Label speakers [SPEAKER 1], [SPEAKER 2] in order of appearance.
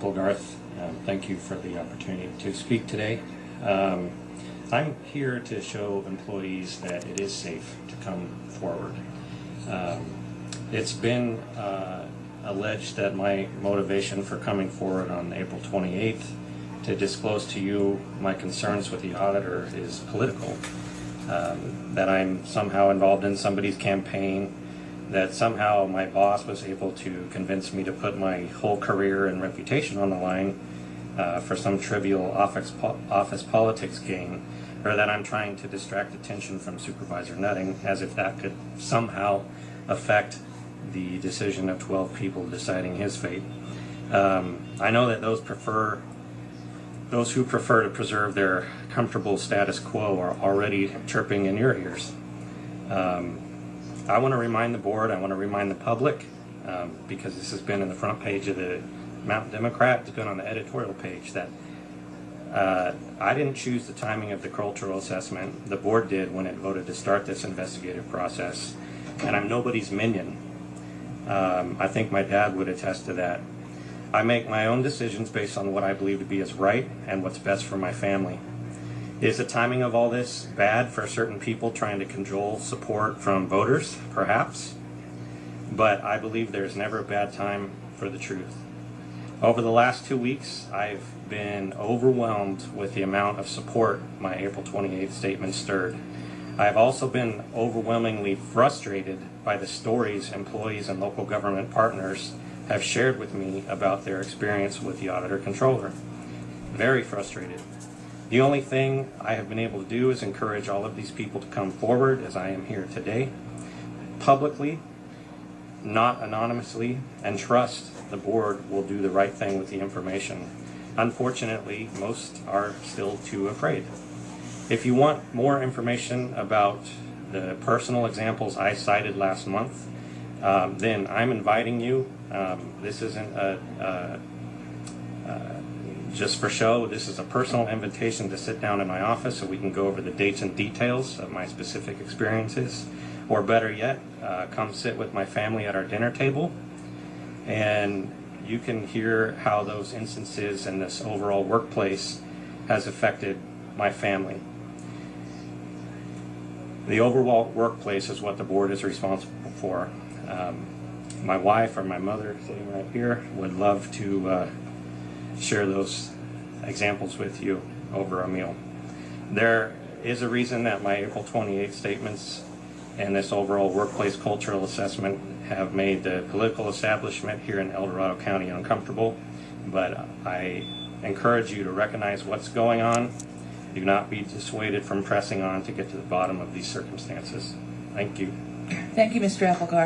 [SPEAKER 1] Applegarth. Thank you for the opportunity to speak today. I'm here to show employees that it is safe to come forward. It's been alleged that my motivation for coming forward on April 28th to disclose to you my concerns with the auditor is political. That I'm somehow involved in somebody's campaign, that somehow my boss was able to convince me to put my whole career and reputation on the line for some trivial office politics gain, or that I'm trying to distract attention from Supervisor Nutting, as if that could somehow affect the decision of 12 people deciding his fate. I know that those who prefer to preserve their comfortable status quo are already chirping in your ears. I want to remind the board, I want to remind the public, because this has been in the front page of the Mountain Democrat, it's been on the editorial page, that I didn't choose the timing of the cultural assessment. The board did when it voted to start this investigative process, and I'm nobody's minion. I think my dad would attest to that. I make my own decisions based on what I believe to be is right and what's best for my family. Is the timing of all this bad for certain people trying to cajole support from voters? Perhaps. But I believe there's never a bad time for the truth. Over the last 2 weeks, I've been overwhelmed with the amount of support my April 28th statement stirred. I've also been overwhelmingly frustrated by the stories employees and local government partners have shared with me about their experience with the auditor controller. Very frustrated. The only thing I have been able to do is encourage all of these people to come forward, as I am here today, publicly, not anonymously, and trust the board will do the right thing with the information. Unfortunately, most are still too afraid. If you want more information about the personal examples I cited last month, then I'm inviting you. This isn't just for show. This is a personal invitation to sit down in my office so we can go over the dates and details of my specific experiences. Or better yet, come sit with my family at our dinner table, and you can hear how those instances and this overall workplace has affected my family. The overall workplace is what the board is responsible for. My wife or my mother, sitting right here, would love to share those examples with you over a meal. There is a reason that my April 28th statements and this overall workplace cultural assessment have made the political establishment here in El Dorado County uncomfortable, but I encourage you to recognize what's going on. Do not be dissuaded from pressing on to get to the bottom of these circumstances. Thank you.
[SPEAKER 2] Thank you, Mr. Applegarth.